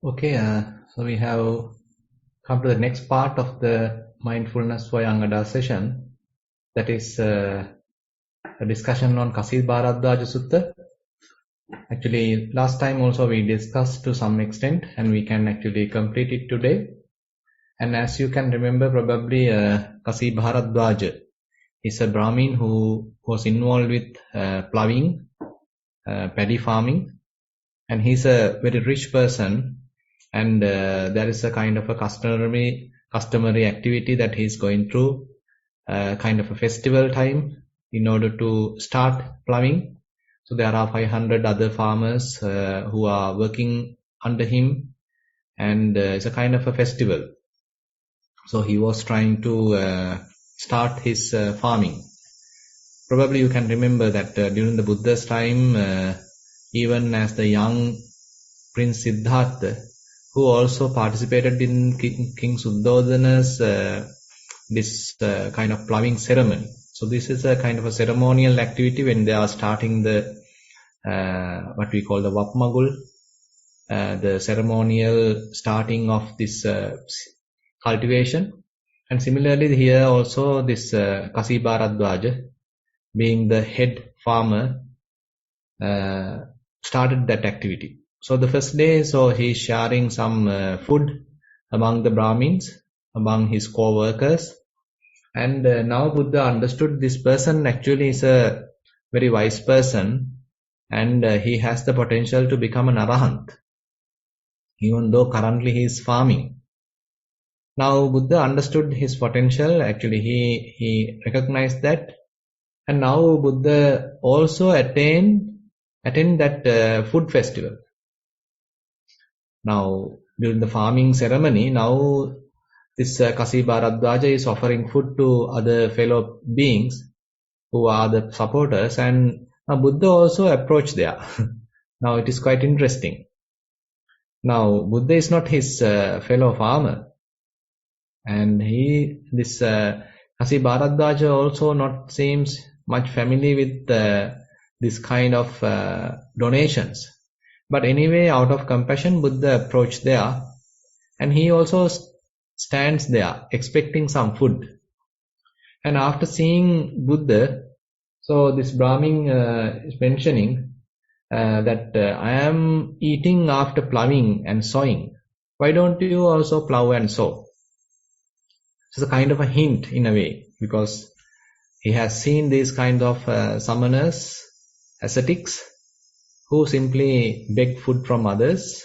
Okay, so we have come to the next part of the Mindfulness for Young Adult session. That is a discussion on Kasir Bharadvaja Sutta. Actually, last time also we discussed to some extent, and we can actually complete it today. And as you can remember, probably Kasir Bharadvaja is a Brahmin who was involved with ploughing, paddy farming, and he's a very rich person. And there is a kind of a customary activity that he's going through, kind of a festival time in order to start ploughing. So there are 500 other farmers who are working under him, and it's a kind of a festival. So he was trying to start his farming. Probably you can remember that during the Buddha's time, even as the young Prince Siddhartha, who also participated in King Suddhodana's this kind of ploughing ceremony. So this is a kind of a ceremonial activity when they are starting the what we call the Vapmagul, the ceremonial starting of this cultivation. And similarly here also this Kasir Bharadvaja, being the head farmer, started that activity. So the first day, so he's sharing some food among the Brahmins, among his co-workers. And now Buddha understood this person actually is a very wise person, and he has the potential to become an arahant, even though currently he is farming. Now Buddha understood his potential, actually he recognized that, and now Buddha also attend that food festival. Now during the farming ceremony, now this Kasir Bharadvaja is offering food to other fellow beings who are the supporters, and now Buddha also approached there. Now it is quite interesting. Now Buddha is not his fellow farmer, and this Kasir Bharadvaja also not seems much familiar with this kind of donations. But anyway, out of compassion, Buddha approached there, and he also stands there expecting some food. And after seeing Buddha, so this Brahmin is mentioning that I am eating after ploughing and sowing. Why don't you also plough and sow? It's a kind of a hint in a way, because he has seen these kind of summoners, ascetics, who simply beg food from others,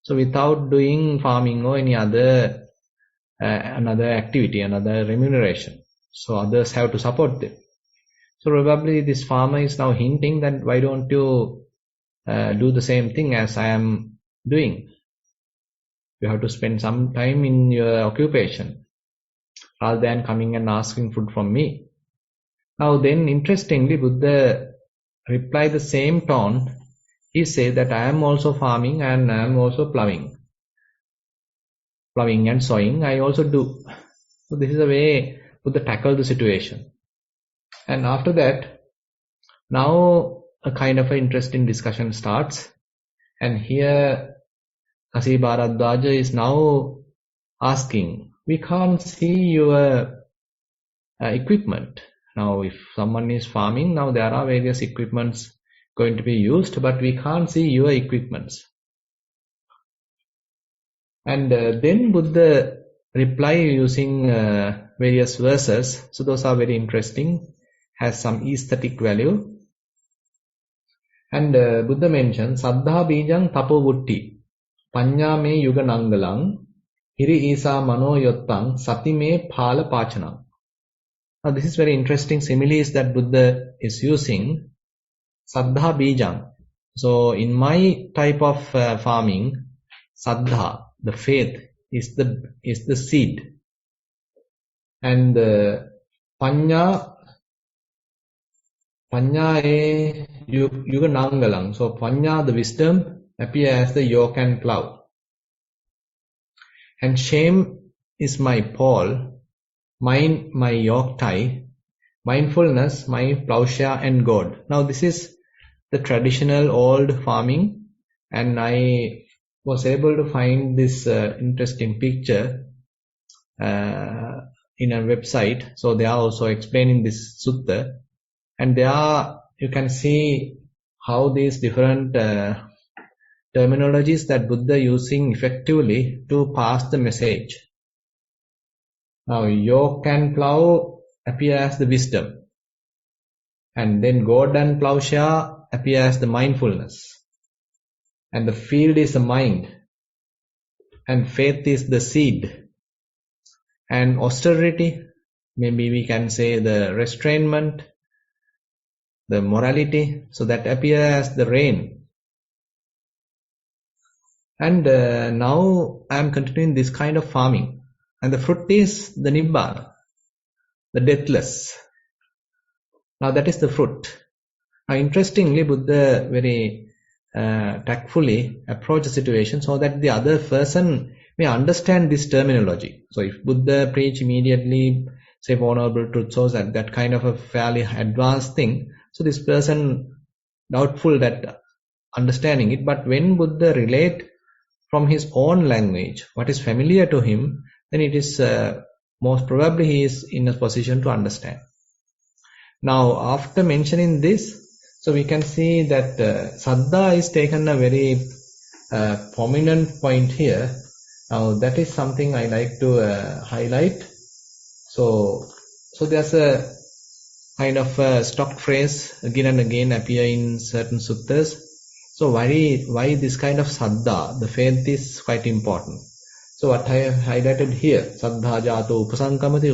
so without doing farming or any other another activity, another remuneration. So others have to support them. So probably this farmer is now hinting that why don't you do the same thing as I am doing? You have to spend some time in your occupation rather than coming and asking food from me. Now then, interestingly, Buddha replied the same tone. He said that I am also farming and I am also ploughing and sowing, I also do. So this is a way Buddha tackle the situation. And after that, now a kind of an interesting discussion starts. And here Kasir Bharadvaja is now asking, we can't see your equipment. Now if someone is farming, now there are various equipments going to be used, but we can't see your equipments. And then Buddha reply using various verses. So those are very interesting, has some aesthetic value. And Buddha mentions Saddha Bijang Tapo Vutti Panya me Yuga Nangalang Hiri Isa Mano Yottang Sati me Phala Pachanam. Now this is very interesting similes that Buddha is using. Saddha Bijang. So in my type of farming, Saddha, the faith, is the seed. And Panya e Yuga Nangalang. So Panya, the wisdom, appear as the yoke and plough. And shame is my pole, mine my yoke tie, mindfulness my plowshare and goad. Now this is the traditional old farming, and I was able to find this interesting picture in a website. So they are also explaining this sutta, and there you can see how these different terminologies that Buddha using effectively to pass the message. Now, yoke and plow appear as the wisdom, and then gourd and plowshare appear as the mindfulness, and the field is the mind, and faith is the seed, and austerity, maybe we can say the restrainment, the morality, so that appear as the rain. And now I am continuing this kind of farming, and the fruit is the nibbana, the deathless. Now that is the fruit. Now interestingly, Buddha very tactfully approach the situation so that the other person may understand this terminology. So if Buddha preach immediately, say Four Noble Truths or that kind of a fairly advanced thing, so this person doubtful that understanding it. But when Buddha relate from his own language, what is familiar to him, then it is most probably he is in a position to understand. Now, after mentioning this, so we can see that Saddha is taken a very prominent point here. Now, that is something I like to highlight. So there's a kind of a stock phrase again and again appear in certain suttas. So why this kind of saddha, the faith is quite important. So what I have highlighted here, saddha jato upasankamati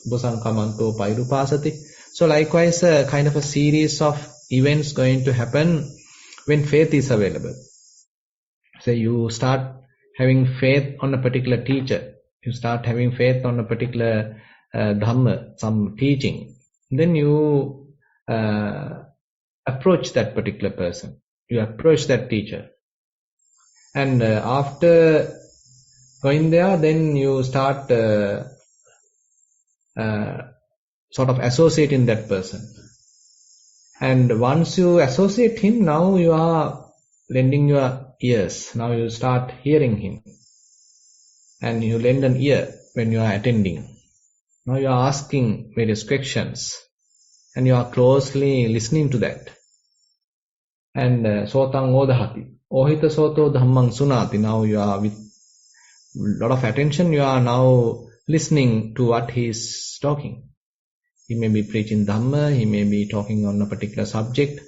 upasankamanto pairupasati. So likewise a kind of a series of events going to happen when faith is available. Say you start having faith on a particular teacher, you start having faith on a particular dhamma, some teaching, then you approach that particular person, you approach that teacher, and after going there, then you start sort of associating that person, and once you associate him, now you are lending your ears, now you start hearing him, and you lend an ear when you are attending. Now you are asking various questions, and you are closely listening to that. And sotang odahati, ohita soto dhammang sunati. Now you are with a lot of attention, you are now listening to what he is talking. He may be preaching Dhamma, he may be talking on a particular subject,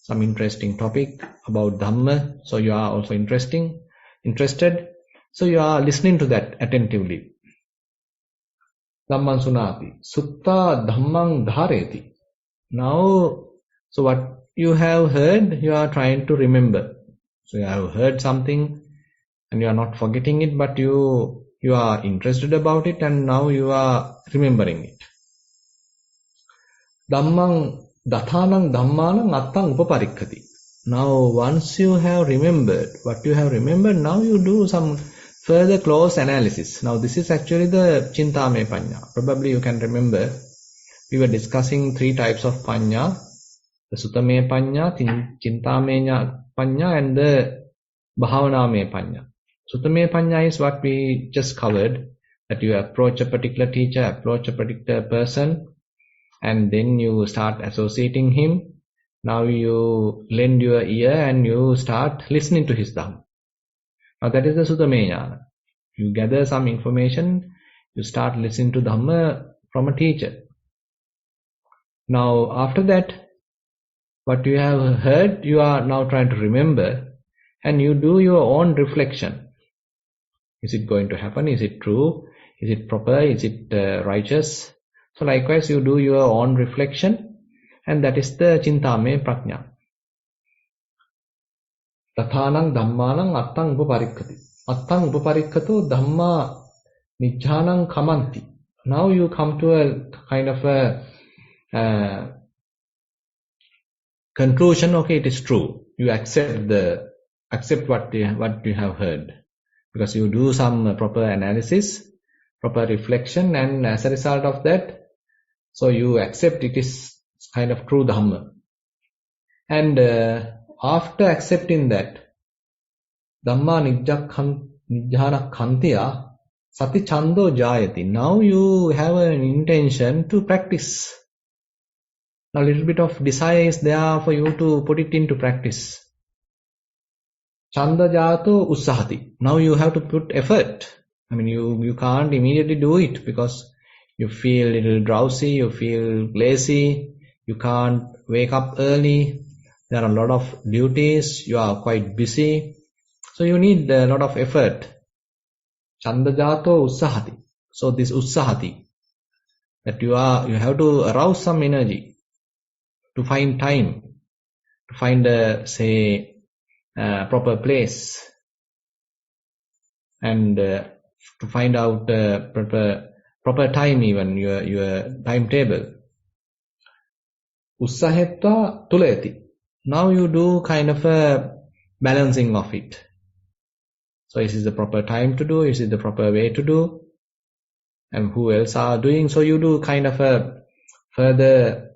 some interesting topic about Dhamma, so you are also interested, so you are listening to that attentively. Dhammang sunati, sutta dhammang dhareti. Now, so what you have heard, you are trying to remember. So you have heard something and you are not forgetting it, but you are interested about it, and now you are remembering it. Dhammang dathanang dhammanang attang upaparikkati. Now once you have remembered what you have remembered, now you do some further close analysis. Now this is actually the Chintame Panya. Probably you can remember we were discussing three types of Panya: the Sutame Panya, Chintame Panya, and the Bhavaname Panya. Sutame Panya is what we just covered, that you approach a particular teacher, approach a particular person, and then you start associating him. Now you lend your ear and you start listening to his Dhamma. Now that is the Sutame Jnana. You gather some information, you start listening to Dhamma from a teacher. Now after that, what you have heard, you are now trying to remember, and you do your own reflection. Is it going to happen? Is it true? Is it proper? Is it righteous? So likewise you do your own reflection, and that is the Chintame Prajna. Tathanang dhammanang attang upaparikkati. Attang upaparikkato dhamma nijjanang kamanti. Now you come to a kind of a conclusion. Okay, it is true. You accept what you have heard, because you do some proper analysis, proper reflection, and as a result of that, so you accept it is kind of true Dhamma. And after accepting that, Dhamma nijjhana khantiya sati chando jayati. Now you have an intention to practice. Now a little bit of desire is there for you to put it into practice. Chanda jato ussahati. Now you have to put effort. I mean, you can't immediately do it because you feel a little drowsy, you feel lazy, you can't wake up early. There are a lot of duties, you are quite busy. So you need a lot of effort. Chanda jato ussahati. So this ussahati, that you have to arouse some energy to find time, to find a proper place, and to find out proper time, even your timetable. Ussahetva tulayati. Now you do kind of a balancing of it. So is it the proper time to do? Is it the proper way to do? And who else are doing? So you do kind of a further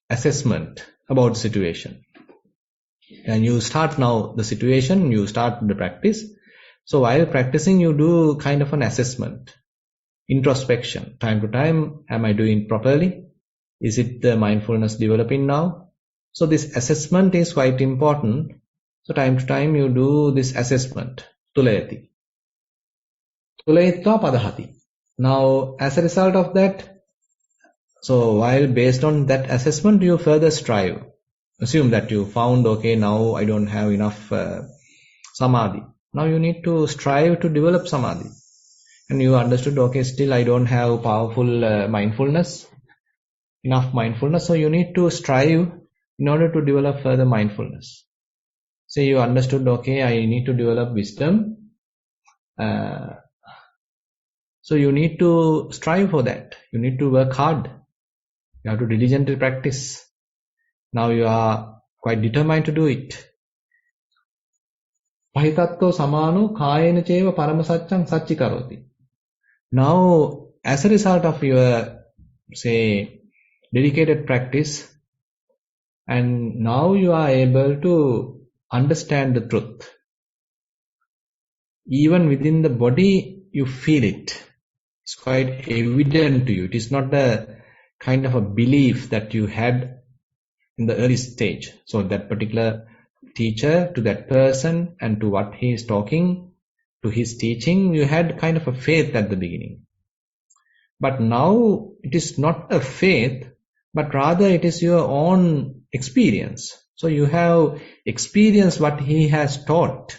assessment about the situation. And you start now the situation, you start the practice. So while practicing, you do kind of an assessment, introspection. Time to time, am I doing properly? Is it the mindfulness developing now? So this assessment is quite important. So time to time, you do this assessment. Tulayati. Tulayitva padahati. Now, as a result of that, so while based on that assessment, you further strive. Assume that you found, okay, now I don't have enough samadhi. Now you need to strive to develop samadhi. And you understood, okay, still I don't have powerful mindfulness, enough mindfulness. So you need to strive in order to develop further mindfulness. Say you understood, okay, I need to develop wisdom. So you need to strive for that. You need to work hard. You have to diligently practice. Now you are quite determined to do it. Pahitatto samano kayena cheva paramasaccang sacchi karoti. Now, as a result of your, say, dedicated practice, and now you are able to understand the truth. Even within the body, you feel it. It's quite evident to you. It is not a kind of a belief that you had in the early stage. So that particular teacher, to that person, and to what he is talking, to his teaching, you had kind of a faith at the beginning. But now it is not a faith, but rather it is your own experience. So you have experienced what he has taught.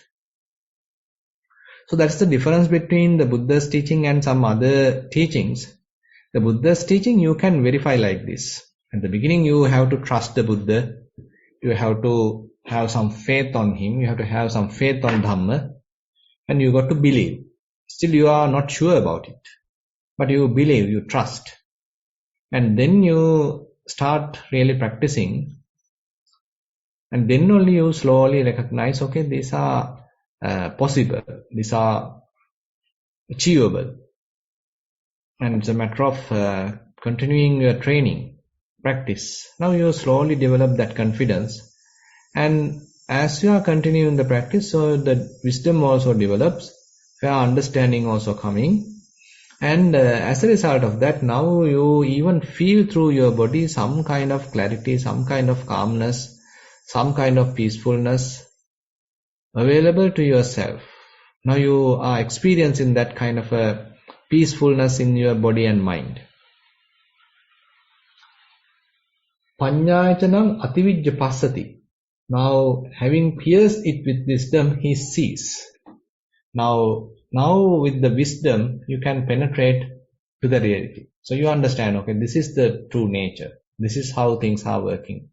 So that's the difference between the Buddha's teaching and some other teachings. The Buddha's teaching you can verify like this. At the beginning you have to trust the Buddha. You have to have some faith on him. You have to have some faith on Dhamma. And you got to believe. Still you are not sure about it. But you believe, you trust. And then you start really practicing. And then only you slowly recognize, okay, these are possible. These are achievable. And it's a matter of continuing your training, practice. Now you slowly develop that confidence. And as you are continuing the practice, so the wisdom also develops, fair understanding also coming. And as a result of that, now you even feel through your body some kind of clarity, some kind of calmness, some kind of peacefulness available to yourself. Now you are experiencing that kind of a peacefulness in your body and mind. Panyāyanam ativijja passati. Now having pierced it with wisdom, he sees. Now with the wisdom, you can penetrate to the reality. So you understand, okay, this is the true nature. This is how things are working.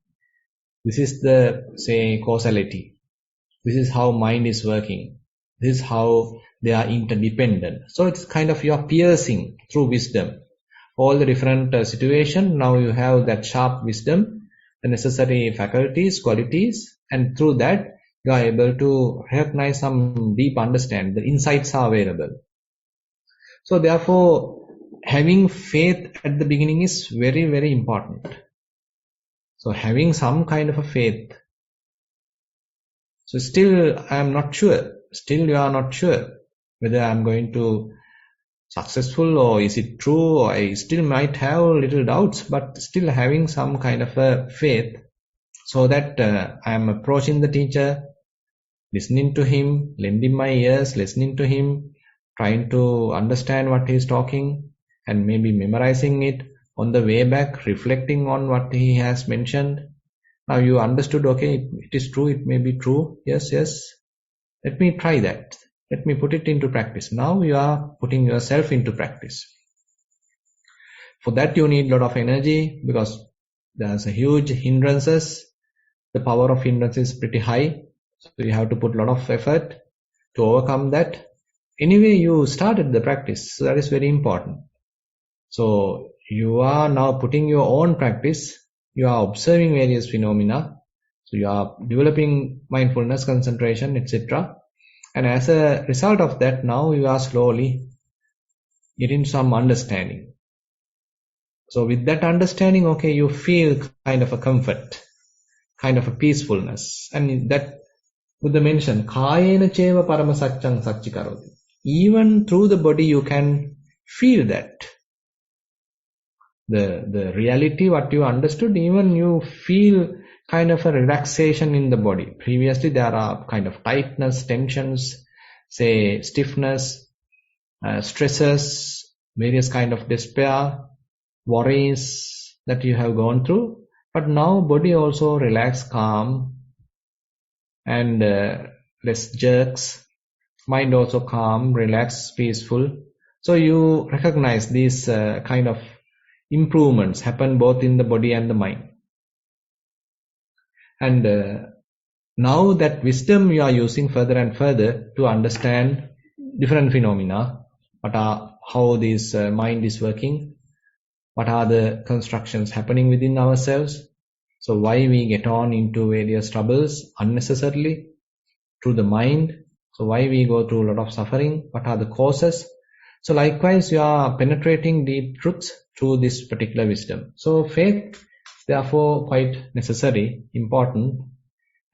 This is the, say, causality. This is how mind is working. This is how they are interdependent. So it's kind of you are piercing through wisdom all the different situations. Now you have that sharp wisdom, the necessary faculties, qualities, and through that you are able to recognize some deep understanding. The insights are available. So therefore, having faith at the beginning is very, very important. So having some kind of a faith. So still I am not sure. Still you are not sure whether I am going to successful or is it true, or I still might have little doubts, but still having some kind of a faith, so that I am approaching the teacher, listening to him, lending my ears, listening to him, trying to understand what he is talking, and maybe memorizing it on the way back, reflecting on what he has mentioned. Now you understood, okay, it is true, it may be true, yes, let me try that. Let me put it into practice. Now you are putting yourself into practice. For that you need a lot of energy, because there's a huge hindrances. The power of hindrance is pretty high. So you have to put a lot of effort to overcome that. Anyway, you started the practice. So that is very important. So you are now putting your own practice. You are observing various phenomena. So you are developing mindfulness, concentration, etc. And as a result of that, now you are slowly getting some understanding. So with that understanding, okay, you feel kind of a comfort, kind of a peacefulness. And that Buddha mentioned, Kayena cheva parama satchang satchikaroti. Even through the body you can feel that. The reality, what you understood, even you feel kind of a relaxation in the body. Previously there are kind of tightness, tensions, say stiffness, stresses, various kind of despair, worries that you have gone through. But now body also relaxed, calm, and less jerks. Mind also calm, relaxed, peaceful. So you recognize these kind of improvements happen both in the body and the mind. And now that wisdom you are using further and further to understand different phenomena, how this mind is working, what are the constructions happening within ourselves, so why we get on into various troubles unnecessarily through the mind, so why we go through a lot of suffering, what are the causes. So likewise you are penetrating deep truths through this particular wisdom. So faith, therefore, quite necessary, important.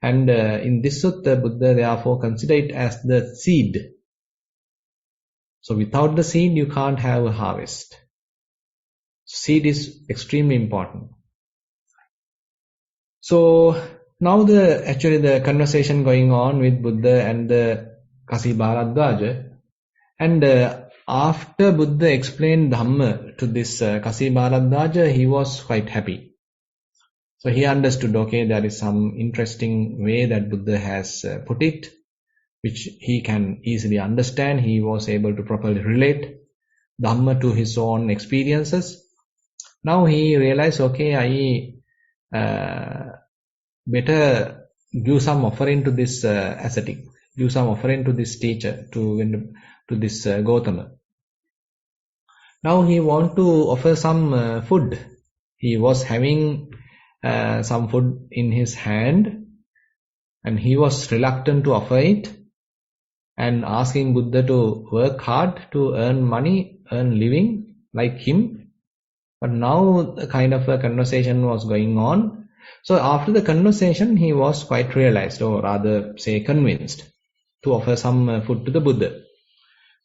And in this sutta, Buddha therefore consider it as the seed. So without the seed, you can't have a harvest. Seed is extremely important. So now the conversation going on with Buddha and the Kasi Bharadvaja, and after Buddha explained Dhamma to this Kasi Bharadvaja, he was quite happy. So he understood, okay, there is some interesting way that Buddha has put it, which he can easily understand. He was able to properly relate Dhamma to his own experiences. Now he realized, okay, I better give some offering to this ascetic, give some offering to this teacher, to this Gautama. Now he want to offer some food. He was having some food in his hand, and he was reluctant to offer it, and asking Buddha to work hard to earn money, earn living like him. But now a kind of a conversation was going on. So after the conversation, he was quite realized, or rather say convinced, to offer some food to the Buddha.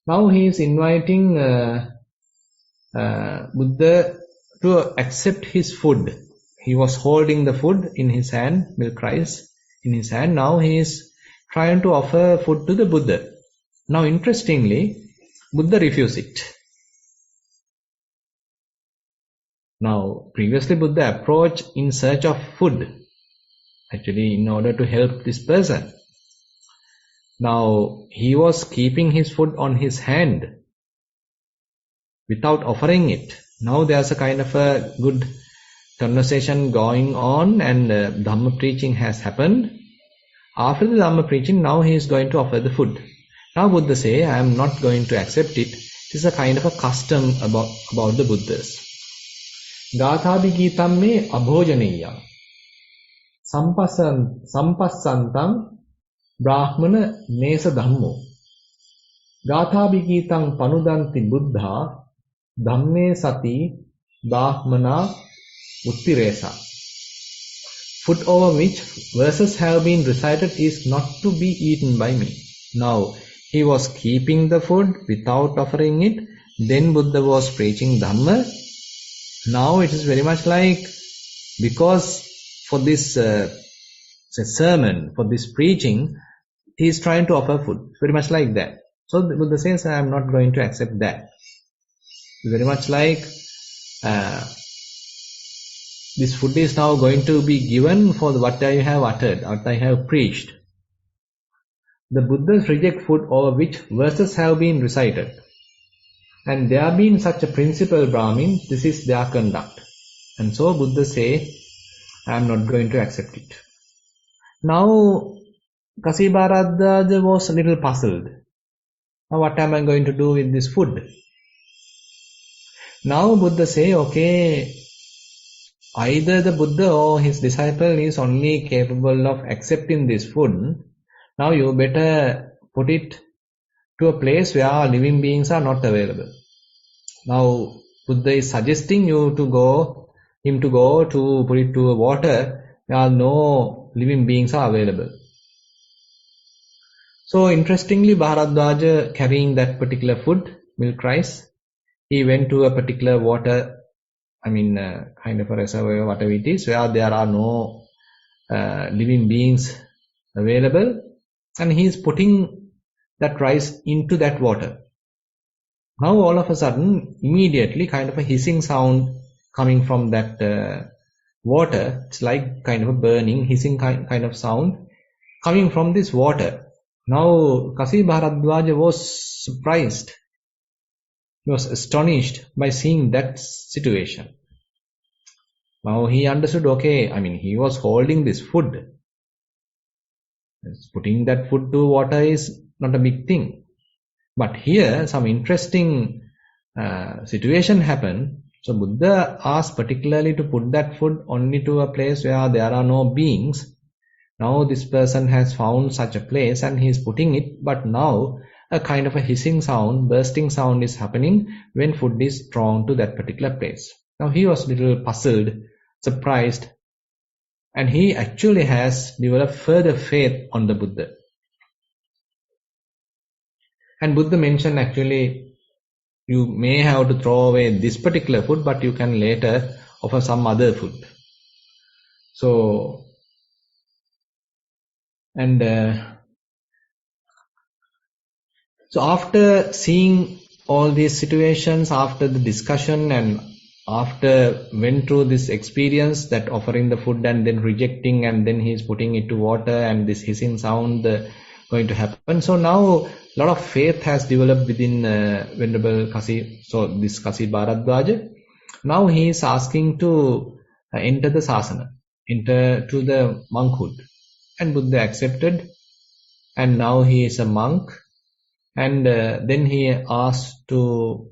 Now he is inviting Buddha to accept his food. He was holding the food in his hand, milk rice in his hand. Now he is trying to offer food to the Buddha. Now interestingly, Buddha refused it. Now previously Buddha approached in search of food, actually in order to help this person. Now he was keeping his food on his hand without offering it. Now there's a kind of a good conversation going on, and Dhamma preaching has happened. After the Dhamma preaching, now he is going to offer the food. Now Buddha say, I am not going to accept it. It is a kind of a custom about the Buddhas. Gāthābhi gītam me abhojaneya sampassantam brahmana nesa dhammo Gāthābhi gītam panudanti buddha dhamme sati brahmana uttiresa. food over which verses have been recited is not to be eaten by me. Now, he was keeping the food without offering it. Then Buddha was preaching Dhamma. Now it is very much like, because for this sermon, for this preaching, he is trying to offer food. Very much like that. So the Buddha says, I am not going to accept that. Very much like, this food is now going to be given for what I have uttered, what I have preached. The Buddhas reject food over which verses have been recited. And there being such a principle, Brahmin, this is their conduct. And so Buddha say, I am not going to accept it. Now, Bharadvaja was a little puzzled. Now what am I going to do with this food? Now Buddha say, okay, either the Buddha or his disciple is only capable of accepting this food. Now you better put it to a place where living beings are not available. Now Buddha is suggesting him to go to put it to a water where no living beings are available. So interestingly, Bharadvaja, carrying that particular food, milk rice, he went to a particular water, kind of a reservoir, whatever it is, where there are no living beings available, and he is putting that rice into that water. Now all of a sudden, immediately kind of a hissing sound coming from that water. It's like kind of a burning, hissing kind of sound coming from this water. Now Bharadvaja was surprised. He was astonished by seeing that situation. Now he understood, okay, he was holding this food. Putting that food to water is not a big thing. But here some interesting situation happened. So Buddha asked particularly to put that food only to a place where there are no beings. Now this person has found such a place and he is putting it, but now a kind of a hissing sound, bursting sound is happening when food is thrown to that particular place. Now he was a little puzzled, surprised, and he actually has developed further faith on the Buddha. And Buddha mentioned, actually, you may have to throw away this particular food, but you can later offer some other food. So, so after seeing all these situations, after the discussion and after went through this experience, that offering the food and then rejecting and then he is putting it to water and this hissing sound going to happen. So now a lot of faith has developed within Venerable Kasi. So this Kasi Bharadvaja, now he is asking to enter the sasana, enter to the monkhood. And Buddha accepted, and now he is a monk. And then he asked to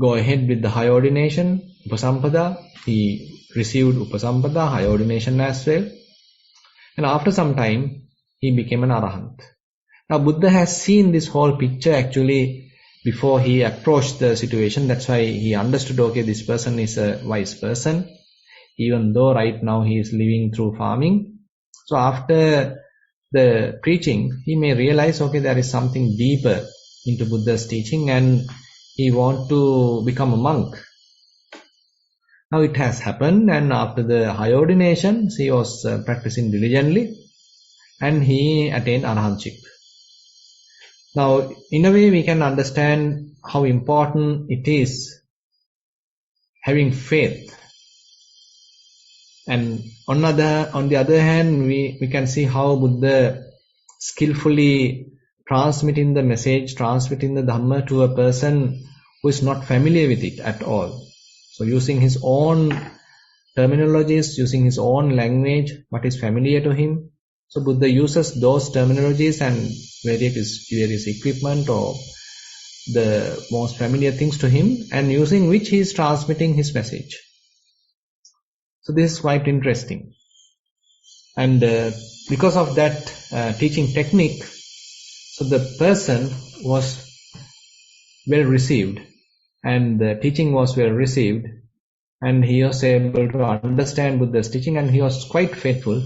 go ahead with the high ordination, Upasampada. He received Upasampada, high ordination as well. And after some time, he became an Arahant. Now Buddha has seen this whole picture actually before he approached the situation. That's why he understood, okay, this person is a wise person, even though right now he is living through farming. So after the preaching, he may realize, okay, there is something deeper into Buddha's teaching and he wants to become a monk. Now it has happened, and after the high ordination, he was practicing diligently and he attained Arahantship. Now, in a way, we can understand how important it is having faith. And on the other hand, we can see how Buddha skillfully transmitting the message, transmitting the Dhamma to a person who is not familiar with it at all. So using his own terminologies, using his own language, what is familiar to him. So Buddha uses those terminologies and various equipment or the most familiar things to him, and using which he is transmitting his message. So this is quite interesting. And because of that teaching technique, so the person was well received and the teaching was well received. and he was able to understand Buddha's teaching, and he was quite faithful.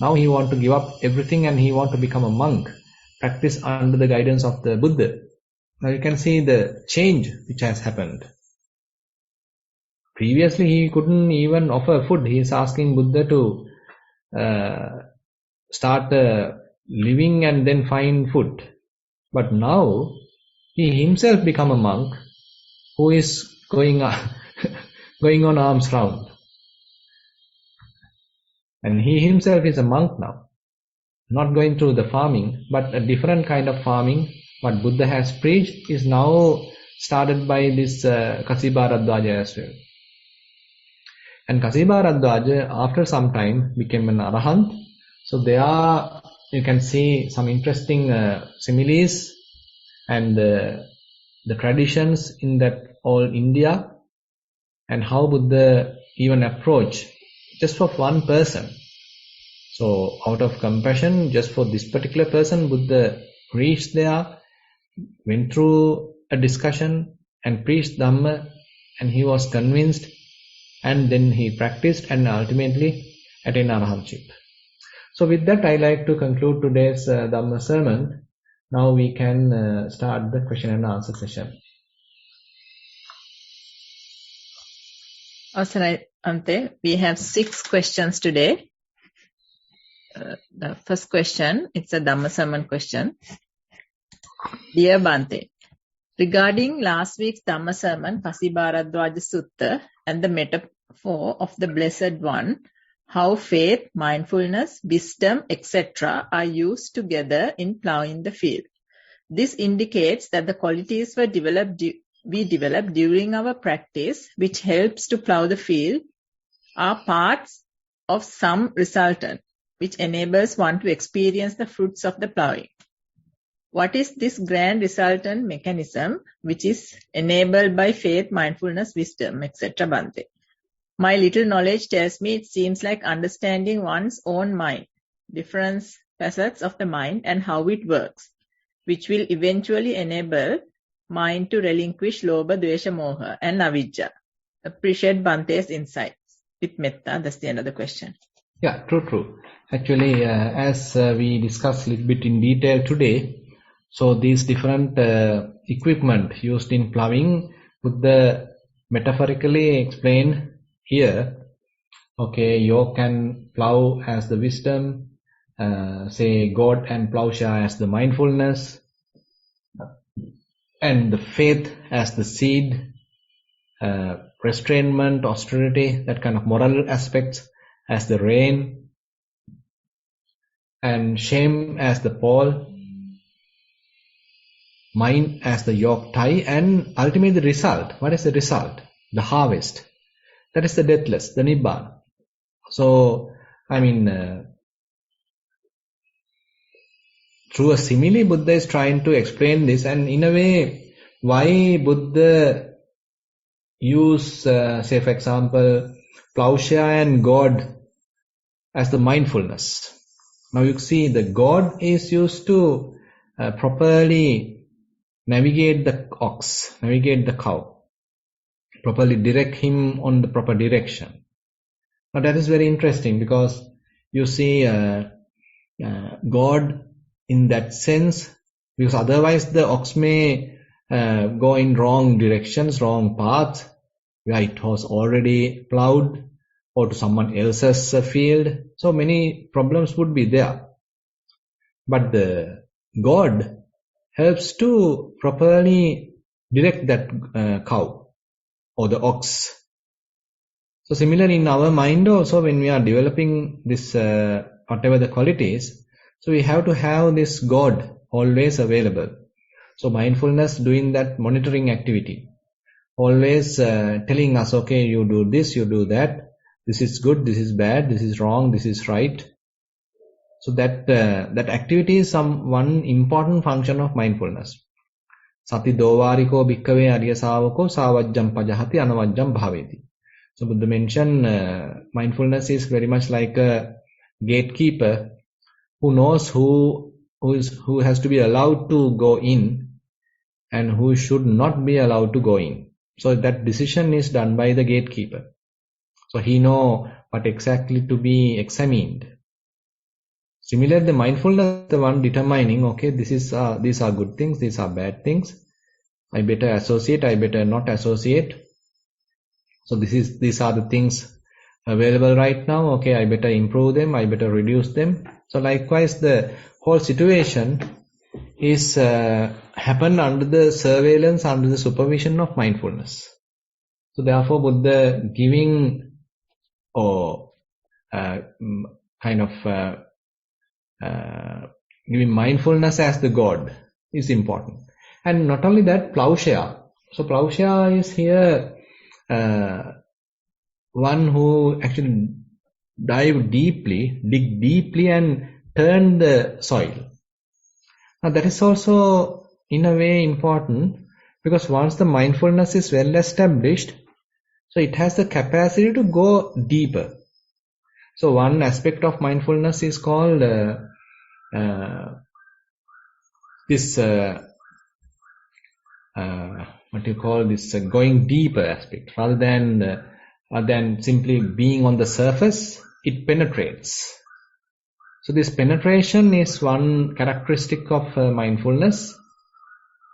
Now he want to give up everything and he want to become a monk, practice under the guidance of the Buddha. Now you can see the change which has happened. Previously he couldn't even offer food. He is asking Buddha to start living and then find food. But now he himself become a monk who is going on arms round. And he himself is a monk now. Not going through the farming, but a different kind of farming. What Buddha has preached is now started by this Bharadvaja as well. And Bharadvaja, after some time, became an arahant. So there you can see some interesting similes and the traditions in that all India, and how Buddha even approach just for one person. So out of compassion, just for this particular person, Buddha reached there, went through a discussion and preached Dhamma, and he was convinced, and then he practiced and ultimately attained arahantship. So with that, I like to conclude today's Dhamma sermon. Now we can start the question and answer session. Awesome, Ante. We have 6 questions today. The first question, it's a Dhamma sermon question. Dear Bhante, regarding last week's Dhamma sermon, Bharadvaja Sutta, and the metaphor of the Blessed One, how faith, mindfulness, wisdom, etc. are used together in ploughing the field. This indicates that the qualities we develop during our practice, which helps to plough the field, are parts of some resultant, which enables one to experience the fruits of the ploughing. What is this grand resultant mechanism which is enabled by faith, mindfulness, wisdom, etc. Bhante? My little knowledge tells me it seems like understanding one's own mind, different facets of the mind and how it works, which will eventually enable mind to relinquish lobha, dvesha, moha and avijja. Appreciate Bhante's insights. With metta, that's the end of the question. Yeah, true. Actually, as we discussed a little bit in detail today, so these different equipment used in ploughing, Buddha metaphorically explained here. Okay, yoke and plough as the wisdom, say God and plowshare as the mindfulness, and the faith as the seed, restrainment, austerity, that kind of moral aspects as the rain, and shame as the pole, mind as the yoke tie, and ultimately the result. What is the result? The harvest. That is the deathless, the Nibbana. So, through a simile, Buddha is trying to explain this, and in a way, why Buddha use, say for example, plowshare and God as the mindfulness. Now you see the God is used to properly navigate the ox, navigate the cow, properly direct him on the proper direction. Now that is very interesting, because you see God in that sense, because otherwise the ox may go in wrong directions, wrong paths, where it was already plowed, or to someone else's field. So many problems would be there. But the God helps to properly direct that cow or the ox. So similarly in our mind also, when we are developing this, whatever the qualities, so we have to have this God always available. So mindfulness, doing that monitoring activity, always telling us, okay, you do this, you do that, this is good, this is bad, this is wrong, this is right. So that activity is one important function of mindfulness. Sati dovariko bhikkave arya savako savajjam pajahati anavajjam bhaveti. So Buddha mentioned mindfulness is very much like a gatekeeper who knows who has to be allowed to go in and who should not be allowed to go in. So that decision is done by the gatekeeper. So he know what exactly to be examined. Similarly, the mindfulness is the one determining, okay, these are good things, these are bad things. I better associate, I better not associate. So these are the things available right now. Okay, I better improve them, I better reduce them. So likewise, the whole situation is happen under the surveillance, under the supervision of mindfulness. So therefore, Buddha giving or kind of giving mindfulness as the God is important. And not only that, plowshare. So plowshare is here one who actually dig deeply and turn the soil. Now that is also in a way important, because once the mindfulness is well established, so it has the capacity to go deeper. So one aspect of mindfulness is called going deeper aspect. Rather than simply being on the surface, it penetrates. So this penetration is one characteristic of mindfulness.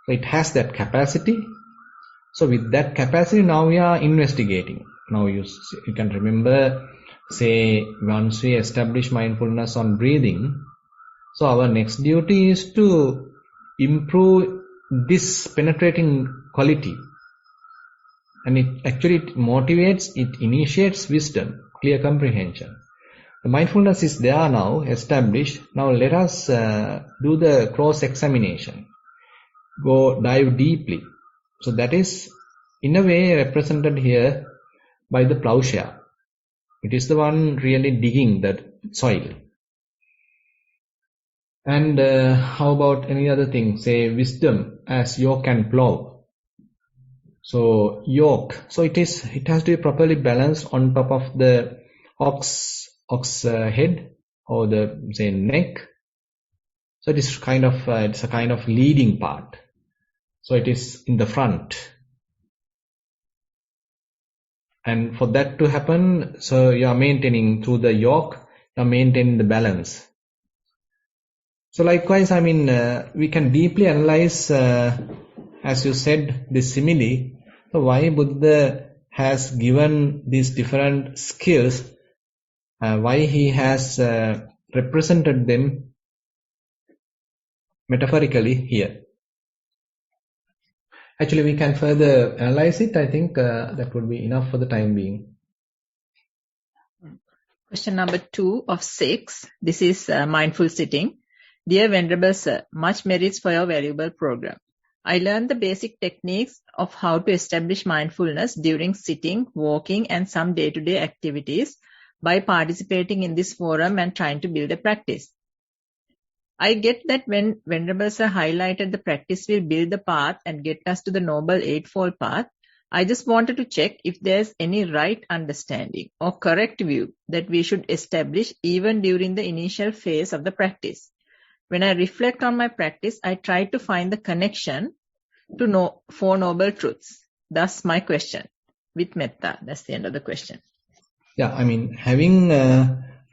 So it has that capacity. So with that capacity, now we are investigating. Now you can remember, say, once we establish mindfulness on breathing, so our next duty is to improve this penetrating quality. And it actually motivates, it initiates wisdom, clear comprehension. The mindfulness is there now, established. Now let us do the cross-examination. Go dive deeply. So that is in a way represented here by the plowshare. It is the one really digging the soil. And how about any other thing? Say wisdom as yoke and plow. So yoke. So it has to be properly balanced on top of the ox head or the say neck. So it is kind of it's a kind of leading part. So it is in the front. And for that to happen, so you are maintaining through the yoke, you are maintaining the balance. So likewise, we can deeply analyze, as you said, this simile. So why Buddha has given these different skills, why he has represented them metaphorically here. Actually, we can further analyze it. I think that would be enough for the time being. Question number 2 of 6. This is mindful sitting. Dear Venerable Sir, much merits for your valuable program. I learned the basic techniques of how to establish mindfulness during sitting, walking, and some day-to-day activities by participating in this forum and trying to build a practice. I get that when Venerable Sir highlighted the practice will build the path and get us to the Noble Eightfold Path, I just wanted to check if there's any right understanding or correct view that we should establish even during the initial phase of the practice. When I reflect on my practice, I try to find the connection to Four Noble Truths. Thus my question. With metta. That's the end of the question. Yeah, having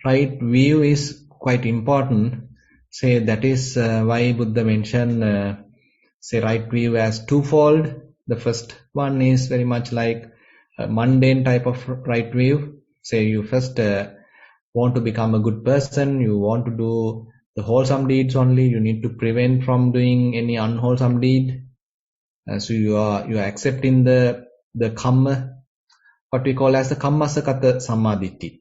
right view is quite important. Say that is why Buddha mentioned say right view as twofold. The first one is very much like a mundane type of right view. Say you first want to become a good person, you want to do the wholesome deeds only, you need to prevent from doing any unwholesome deed. So you are accepting the kamma, what we call as the kammasakata sammaditthi.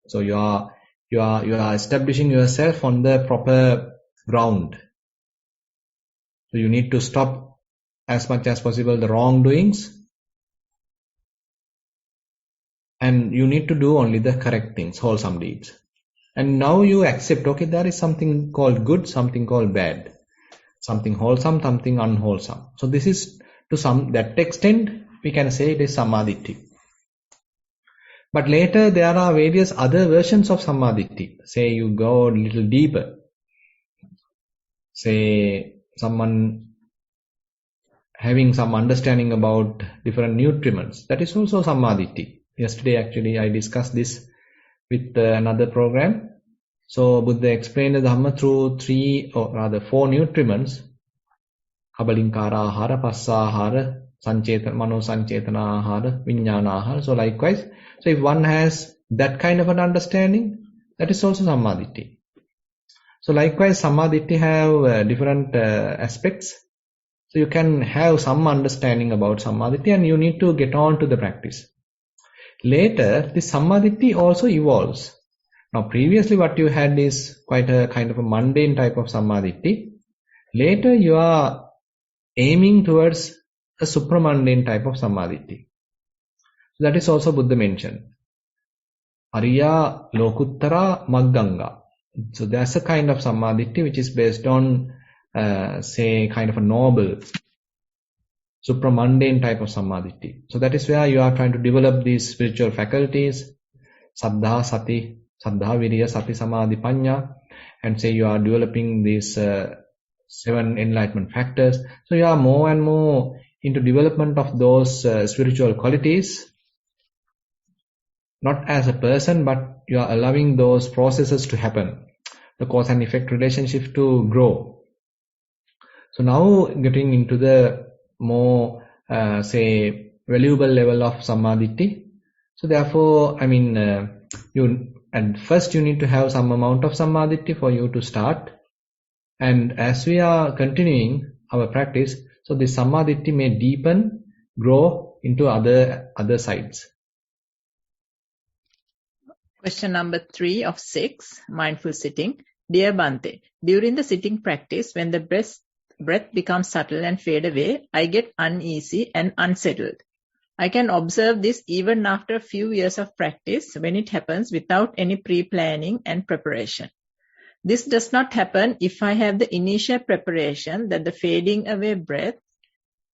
So you are establishing yourself on the proper ground. So you need to stop as much as possible the wrongdoings, and you need to do only the correct things, wholesome deeds. And now you accept, okay, there is something called good, something called bad, something wholesome, something unwholesome. So this is to that extent we can say it is sammaditthi. But later there are various other versions of sammaditthi. Say you go a little deeper. Say someone having some understanding about different nutriments. That is also sammaditthi. yesterday actually I discussed this with another program. So Buddha explained the Dhamma through 3 or rather 4 nutriments: Kabalinkara ahara, passa ahara, mano sancetana ahara, vijnana ahara. So likewise, so if one has that kind of an understanding, that is also Sammaditthi. So likewise, Sammaditthi have different aspects. So you can have some understanding about Sammaditthi and you need to get on to the practice. Later, the Sammaditthi also evolves. Now previously what you had is quite a kind of a mundane type of Sammaditthi. Later you are aiming towards a supramundane type of Sammaditthi. So that is also Buddha mentioned. Ariya Lokuttara Magganga. So there's a kind of Sammaditthi which is based on say kind of a noble supramundane type of Sammaditthi. So that is where you are trying to develop these spiritual faculties, Saddha, Sati, Saddha, Virya, Sati, Samadhi, Panya, and say you are developing these 7 enlightenment factors. So you are more and more into development of those spiritual qualities, not as a person, but you are allowing those processes to happen, the cause and effect relationship to grow. So now getting into the more say valuable level of Sammaditthi. So therefore, I mean, you at first you need to have some amount of Sammaditthi for you to start. And as we are continuing our practice, so the Sammaditthi may deepen, grow into other sides. Question number 3 of 6, mindful sitting. Dear Bhante, during the sitting practice, when the breath becomes subtle and fade away, I get uneasy and unsettled. I can observe this even after a few years of practice when it happens without any pre-planning and preparation. This does not happen if I have the initial preparation that the fading away breath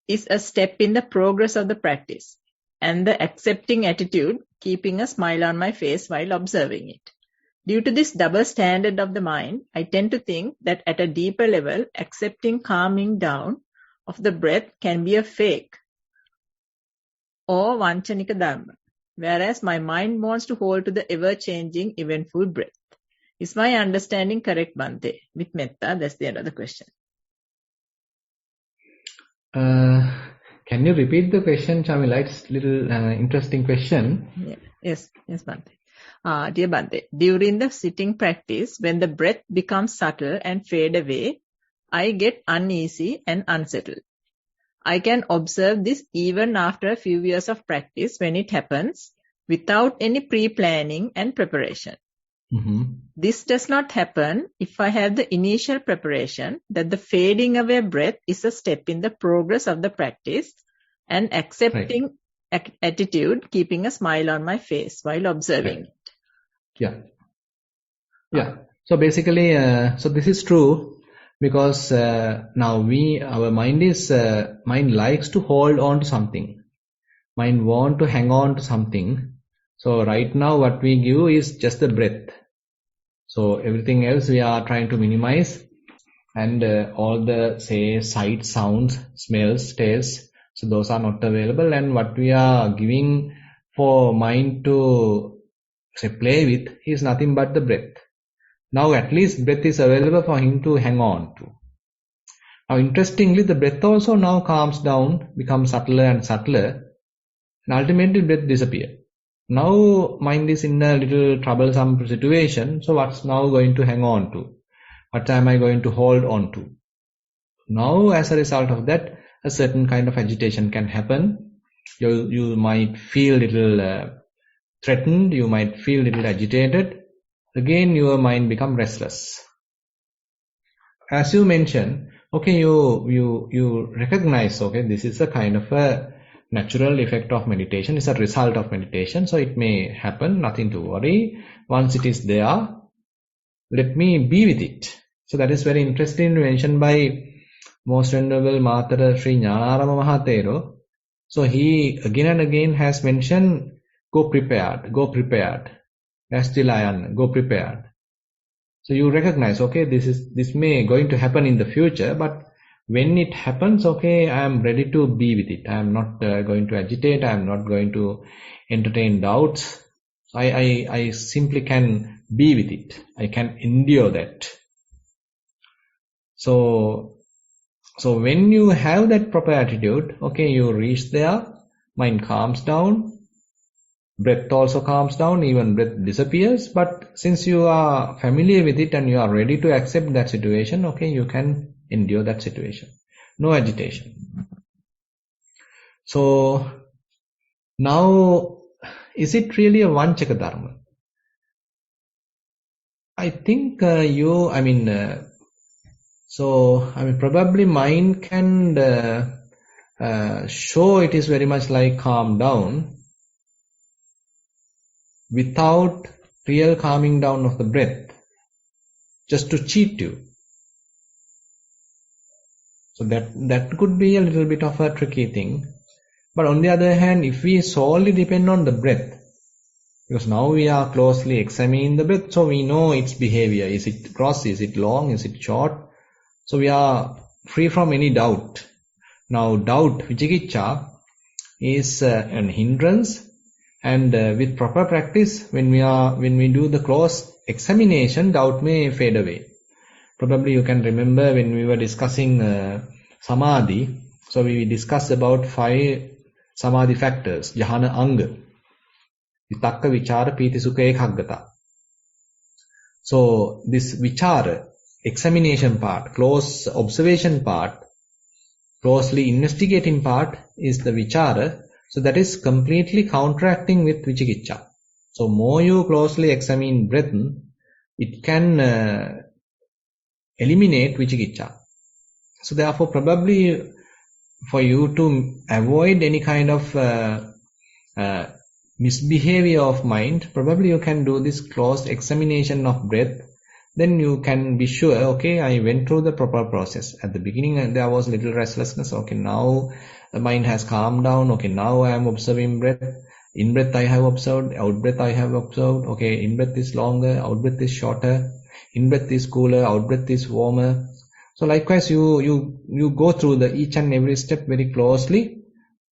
is a step in the progress of the practice, and the accepting attitude keeping a smile on my face while observing it. Due to this double standard of the mind, I tend to think that at a deeper level, accepting calming down of the breath can be a fake or vanchanika dharma, whereas my mind wants to hold to the ever-changing, eventful breath. Is my understanding correct, Bhante? With metta, that's the other question. Can you repeat the question, Chamila? It's a little interesting question. Yeah. Yes, Bhante. Dear Bhante, during the sitting practice, when the breath becomes subtle and fade away, I get uneasy and unsettled. I can observe this even after a few years of practice when it happens without any pre-planning and preparation. Mm-hmm. This does not happen if I have the initial preparation that the fading away breath is a step in the progress of the practice, and accepting attitude, keeping a smile on my face while observing it. Yeah. So basically, so this is true because now our mind likes to hold on to something. Mind want to hang on to something. So right now what we give is just the breath. So everything else we are trying to minimize, and all the say sight, sounds, smells, tastes, so those are not available, and what we are giving for mind to say play with is nothing but the breath. Now at least breath is available for him to hang on to. Now interestingly, the breath also now calms down, becomes subtler and subtler, and ultimately breath disappears. Now mind is in a little troublesome situation, so what's now going to hang on to? What am I going to hold on to? Now as a result of that, a certain kind of agitation can happen. You might feel a little threatened, you might feel a little agitated. Again your mind become restless. As you mentioned, okay, you recognize, okay, this is a kind of a natural effect of meditation, it's a result of meditation, so it may happen, nothing to worry. Once it is there, let me be with it. So that is very interesting mentioned by Most Venerable Matara Sri Jnanarama Mahathero. So he again and again has mentioned, go prepared, Nastilayan, go prepared. So you recognize, okay, this may going to happen in the future, but when it happens, okay, I am ready to be with it. I am not going to agitate. I am not going to entertain doubts. I simply can be with it. I can endure that. So when you have that proper attitude, okay, you reach there, mind calms down, breath also calms down, even breath disappears. But since you are familiar with it and you are ready to accept that situation, okay, you can endure that situation. No agitation. So now, is it really a Vanchaka Dharma? I think probably mind can show it is very much like calm down without real calming down of the breath, just to cheat you. So that could be a little bit of a tricky thing. But on the other hand, if we solely depend on the breath, because now we are closely examining the breath, so we know its behavior. Is it cross? Is it long? Is it short? So we are free from any doubt. Now doubt, vichikiccha, is an hindrance, and with proper practice, when we do the close examination, doubt may fade away. Probably you can remember when we were discussing samadhi. So we discussed about 5 samadhi factors, jhana anga, vitakka, vichara, piti, sukha, ekaggata. So this vichara, examination part, close observation part, closely investigating part is the vichara. So that is completely counteracting with vichikiccha. So more you closely examine breath, it can eliminate vichikiccha. So therefore, probably for you to avoid any kind of misbehavior of mind, probably you can do this close examination of breath. Then you can be sure, okay, I went through the proper process. At the beginning, there was little restlessness. Okay, now the mind has calmed down. Okay, now I am observing breath. In breath I have observed, out breath I have observed. Okay, in breath is longer, out breath is shorter. In breath is cooler, out breath is warmer. So likewise, you go through the each and every step very closely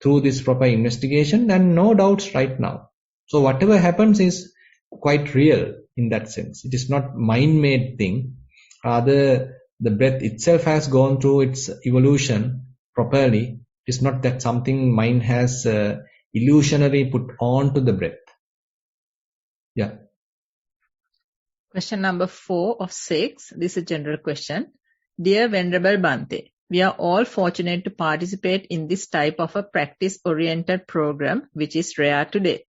through this proper investigation, and no doubts right now. So whatever happens is quite real in that sense. It is not mind-made thing. Rather, the breath itself has gone through its evolution properly. It is not that something mind has illusionary put on to the breath. Yeah. Question number 4 of 6. This is a general question. Dear Venerable Bhante, we are all fortunate to participate in this type of a practice-oriented program, which is rare today.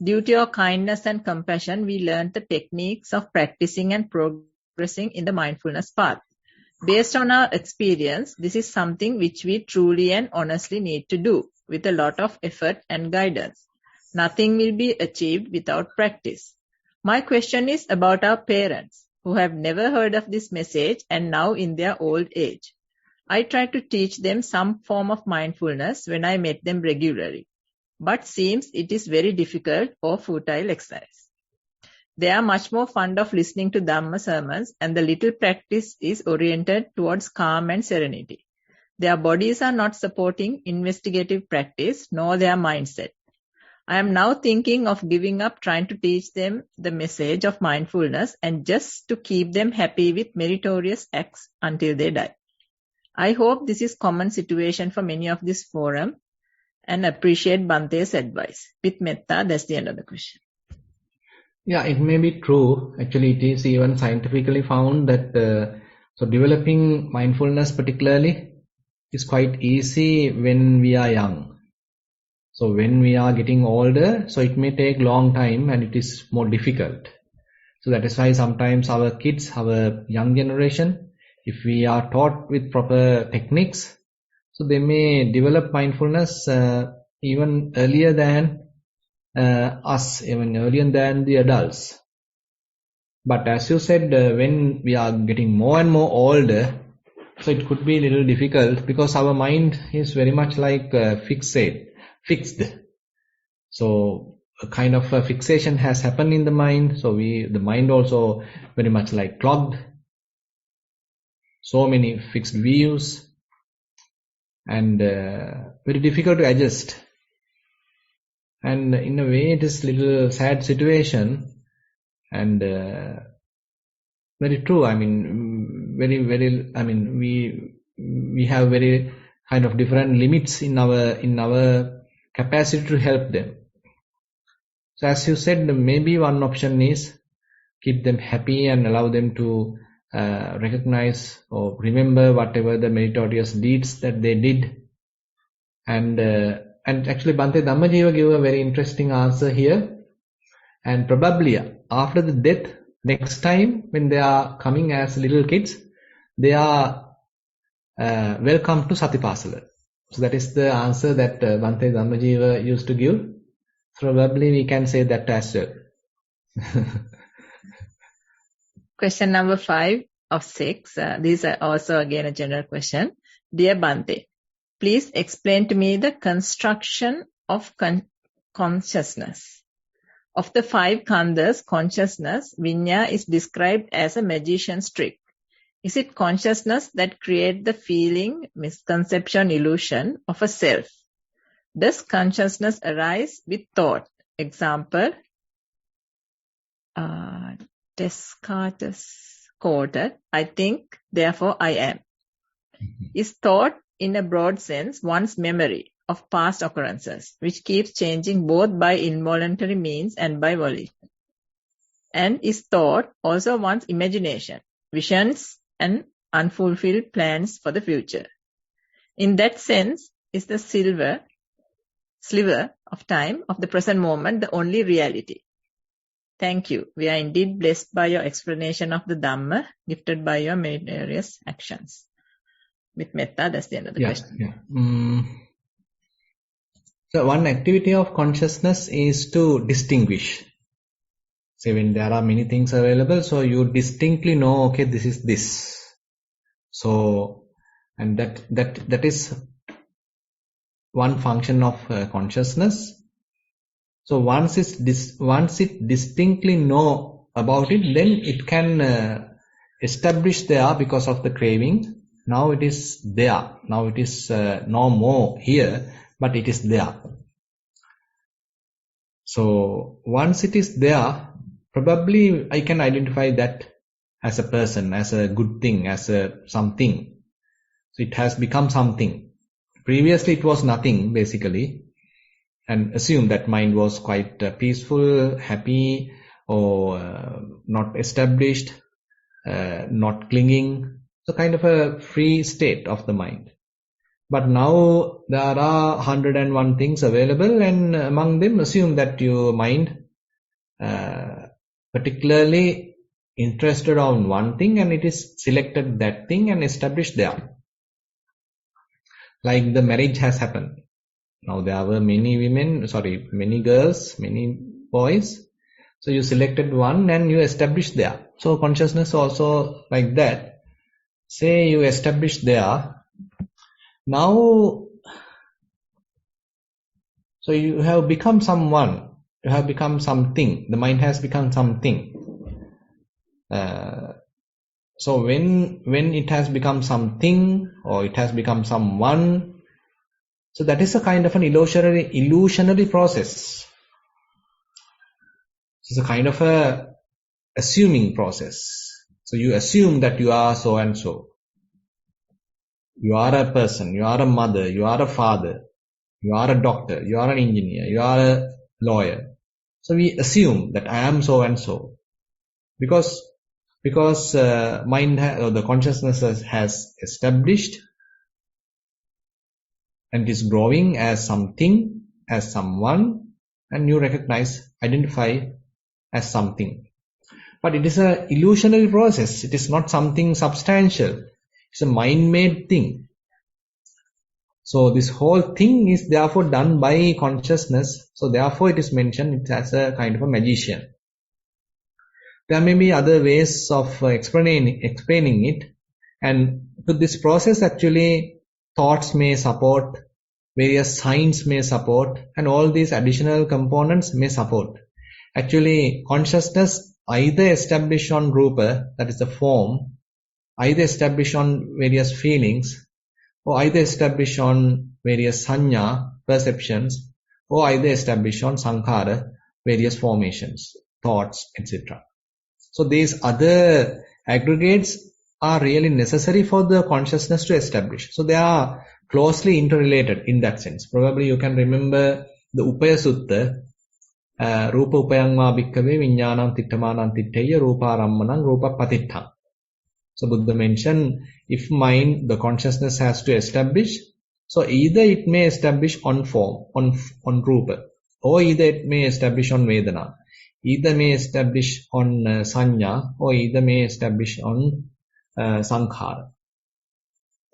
Due to your kindness and compassion, we learned the techniques of practicing and progressing in the mindfulness path. Based on our experience, this is something which we truly and honestly need to do with a lot of effort and guidance. Nothing will be achieved without practice. My question is about our parents who have never heard of this message and now in their old age. I try to teach them some form of mindfulness when I met them regularly, but seems it is very difficult or futile exercise. They are much more fond of listening to Dhamma sermons, and the little practice is oriented towards calm and serenity. Their bodies are not supporting investigative practice, nor their mindset. I am now thinking of giving up trying to teach them the message of mindfulness and just to keep them happy with meritorious acts until they die. I hope this is common situation for many of this forum and appreciate Bhante's advice. With metta, that's the end of the question. Yeah, it may be true. Actually, it is even scientifically found that so developing mindfulness particularly is quite easy when we are young. So when we are getting older, so it may take long time and it is more difficult. So that is why sometimes our kids, our young generation, if we are taught with proper techniques, so they may develop mindfulness even earlier than us, even earlier than the adults. But as you said, when we are getting more and more older, so it could be a little difficult because our mind is very much like fixed. So a kind of a fixation has happened in the mind. So the mind also very much like clogged. So many fixed views and very difficult to adjust. And in a way, it is little sad situation, and very true. I mean, very. I mean, we have very kind of different limits in our capacity to help them. So as you said, maybe one option is keep them happy and allow them to recognize or remember whatever the meritorious deeds that they did. And actually Bhante Dhammajiva gave a very interesting answer here. And probably after the death, next time when they are coming as little kids, they are welcome to Satipasala. So that is the answer that Bhante Dhammajiva used to give. Probably we can say that as well. Question number 5 of 6. These are also again a general question. Dear Bhante, please explain to me the construction of consciousness. Of the 5 khandhas, consciousness, Vinya is described as a magician's trick. Is it consciousness that creates the feeling, misconception, illusion of a self? Does consciousness arise with thought? Example, Descartes quoted, I think, therefore I am. Is thought, in a broad sense, one's memory of past occurrences, which keeps changing both by involuntary means and by volition? And is thought also one's imagination, visions, and unfulfilled plans for the future? In that sense, is the sliver of time of the present moment the only reality? Thank you. We are indeed blessed by your explanation of the Dhamma, gifted by your meritorious actions. With metta, that's the end of the question. Yeah. So one activity of consciousness is to distinguish. Say when there are many things available, so you distinctly know, okay, this is this. So, and that is one function of consciousness. So once it distinctly know about it, then it can establish there because of the craving. Now it is there. Now it is no more here, but it is there. So once it is there, probably I can identify that as a person, as a good thing, as a something. So it has become something. Previously it was nothing, basically. And assume that mind was quite peaceful, happy, or not established, not clinging. So kind of a free state of the mind. But now there are 101 things available, and among them assume that your mind particularly interested on one thing, and it is selected that thing and established there. Like the marriage has happened. Now there were many girls, many boys. So you selected one and you established there. So consciousness also like that. Say you established there. Now, so you have become someone. You have become something. The mind has become something. So when it has become something or it has become someone, so that is a kind of an illusionary process. It's a kind of a assuming process. So you assume that you are so and so. You are a person, you are a mother, you are a father, you are a doctor, you are an engineer, you are a lawyer. So we assume that I am so and so. Because mind or the consciousness has established and is growing as something, as someone, and you identify as something. But it is an illusionary process. It is not something substantial. It's a mind-made thing. So this whole thing is therefore done by consciousness. So therefore it is mentioned it as a kind of a magician. There may be other ways of explaining it. And to this process actually thoughts may support, various signs may support, and all these additional components may support. Actually consciousness either establish on rupa, that is the form, either establish on various feelings, or either establish on various sanya, perceptions, or either established on sankhara, various formations, thoughts, etc. So these other aggregates are really necessary for the consciousness to establish. So they are closely interrelated in that sense. Probably you can remember the Upaya Sutta, Rupa Upayangma Bhikkave Viññānam Tittamanam Titteya Rupa Rammanam Rupa Patittham. So Buddha mentioned, if mind, the consciousness has to establish, so either it may establish on form, on Rupa, or either it may establish on Vedana, either may establish on Sanya, or either may establish on Sankhara.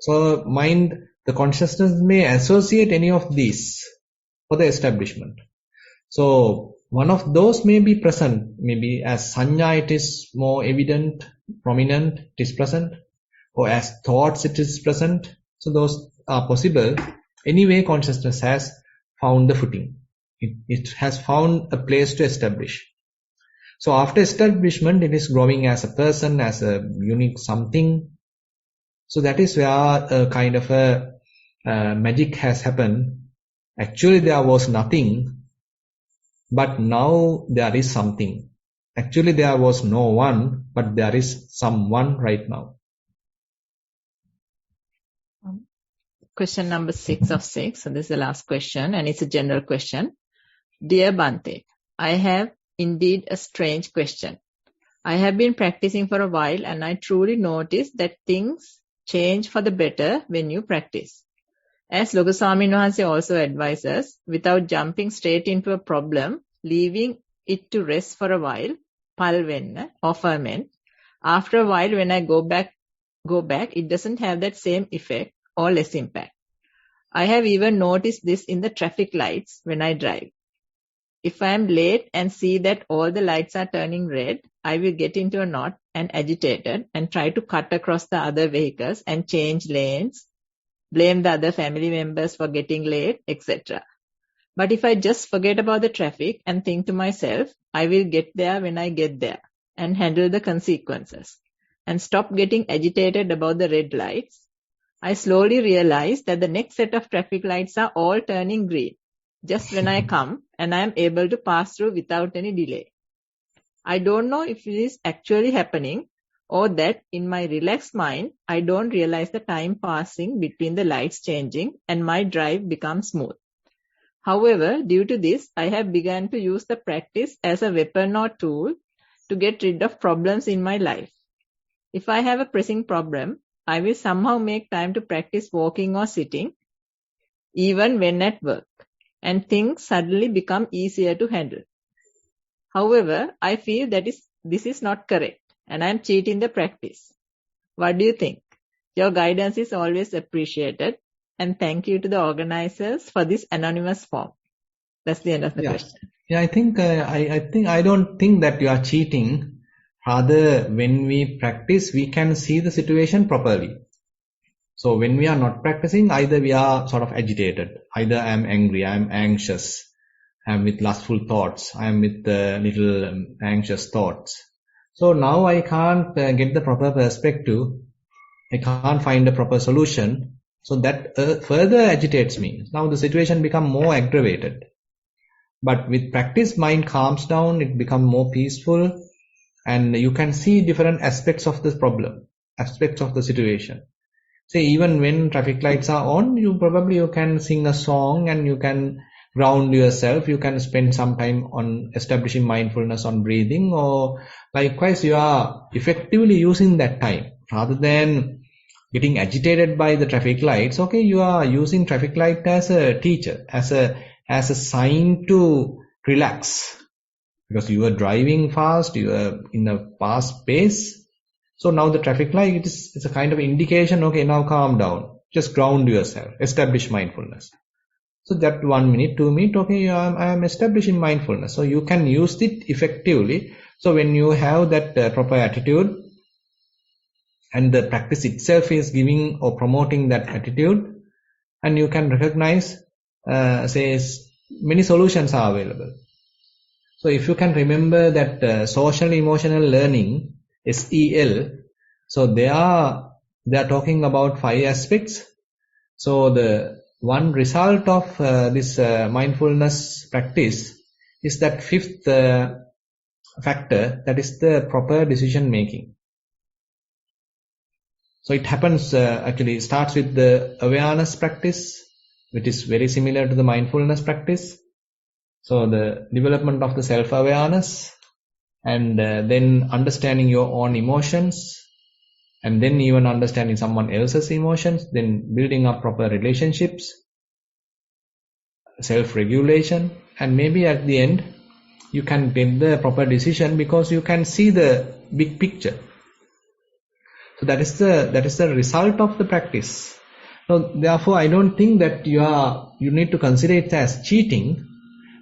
So mind, the consciousness may associate any of these for the establishment. So one of those may be present, maybe as Sanya it is more evident, prominent, it is present, or as thoughts it is present. So those are possible. Anyway, consciousness has found the footing. It has found a place to establish. So after establishment, it is growing as a person, as a unique something. So that is where a kind of a magic has happened. Actually, there was nothing, but now there is something. Actually, there was no one, but there is someone right now. Question number 6 of 6. So this is the last question, and it's a general question. Dear Bhante, I have indeed a strange question. I have been practicing for a while, and I truly notice that things change for the better when you practice. As Loka Swamin Wahanse also advises, without jumping straight into a problem, leaving it to rest for a while, palvenna or ferment. After a while, when I go back, it doesn't have that same effect or less impact. I have even noticed this in the traffic lights when I drive. If I am late and see that all the lights are turning red, I will get into a knot and agitated and try to cut across the other vehicles and change lanes, blame the other family members for getting late, etc. But if I just forget about the traffic and think to myself, I will get there when I get there and handle the consequences and stop getting agitated about the red lights, I slowly realize that the next set of traffic lights are all turning green just when I come, and I am able to pass through without any delay. I don't know if it is actually happening or that in my relaxed mind, I don't realize the time passing between the lights changing and my drive becomes smooth. However, due to this, I have begun to use the practice as a weapon or tool to get rid of problems in my life. If I have a pressing problem, I will somehow make time to practice walking or sitting, even when at work, and things suddenly become easier to handle. However, I feel that this is not correct, and I am cheating the practice. What do you think? Your guidance is always appreciated, and thank you to the organizers for this anonymous form. That's the end of the question. Yeah, I don't think that you are cheating. Rather, when we practice, we can see the situation properly. So when we are not practicing, either we are sort of agitated, either I am angry, I am anxious, I am with lustful thoughts, I am with little anxious thoughts. So now I can't get the proper perspective, I can't find a proper solution. So that further agitates me. Now the situation becomes more aggravated. But with practice, mind calms down, it becomes more peaceful, and you can see different aspects of this problem, aspects of the situation. Say even when traffic lights are on, you can sing a song and you can ground yourself. You can spend some time on establishing mindfulness on breathing, or likewise you are effectively using that time rather than getting agitated by the traffic lights. Okay, you are using traffic light as a teacher, as a sign to relax, because you are driving fast, you are in a fast pace. So now the traffic light, it's a kind of indication, okay, now calm down, just ground yourself, establish mindfulness. So that 1 minute, 2 minutes, okay, I am establishing mindfulness. So you can use it effectively. So when you have that proper attitude, and the practice itself is giving or promoting that attitude, and you can recognize, many solutions are available. So if you can remember that social emotional learning, SEL, so they are talking about 5 aspects. So the one result of this mindfulness practice is that fifth factor, that is the proper decision making. So it happens, actually starts with the awareness practice, which is very similar to the mindfulness practice. So the development of the self-awareness, and then understanding your own emotions, and then even understanding someone else's emotions, then building up proper relationships, self-regulation, and maybe at the end you can get the proper decision because you can see the big picture. So that is the result of the practice. So therefore I don't think that you need to consider it as cheating,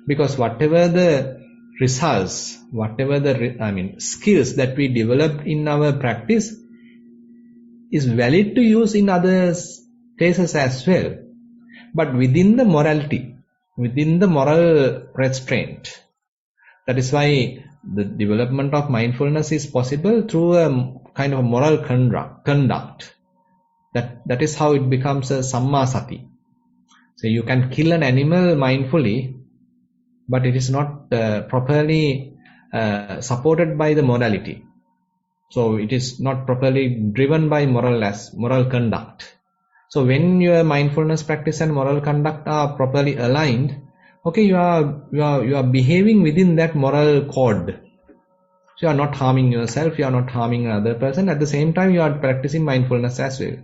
because whatever the results, whatever the skills that we develop in our practice is valid to use in other places as well, but within the morality, within the moral restraint. That is why the development of mindfulness is possible through a kind of moral conduct. That is how it becomes a samma sati. So you can kill an animal mindfully, but it is not properly supported by the morality. So it is not properly driven by moral conduct. So when your mindfulness practice and moral conduct are properly aligned, okay, you are behaving within that moral code. So you are not harming yourself, you are not harming another person. At the same time, you are practicing mindfulness as well,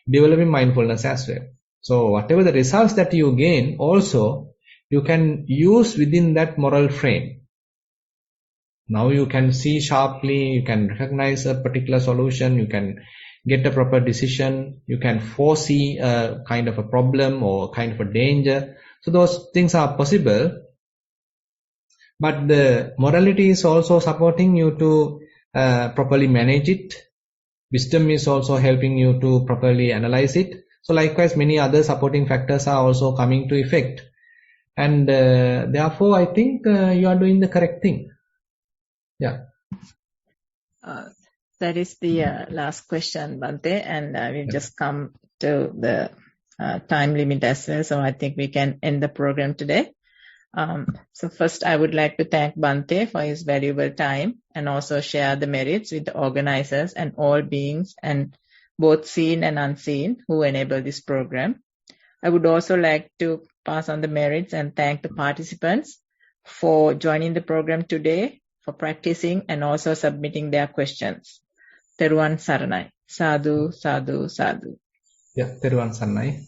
developing mindfulness as well. So whatever the results that you gain, also you can use within that moral frame. Now you can see sharply, you can recognize a particular solution, you can get a proper decision, you can foresee a kind of a problem or kind of a danger. So those things are possible, but the morality is also supporting you to properly manage it. Wisdom is also helping you to properly analyze it. So likewise, many other supporting factors are also coming to effect. And therefore, I think you are doing the correct thing. Yeah. That is the last question, Bhante, and we've just come to the time limit as well, so I think we can end the program today. So first, I would like to thank Bhante for his valuable time and also share the merits with the organizers and all beings, and both seen and unseen, who enable this program. I would also like to pass on the merits and thank the participants for joining the program today, for practicing and also submitting their questions. Theruvan Saranai. Sadhu, sadhu, sadhu. Yeah, Theruvan Saranai.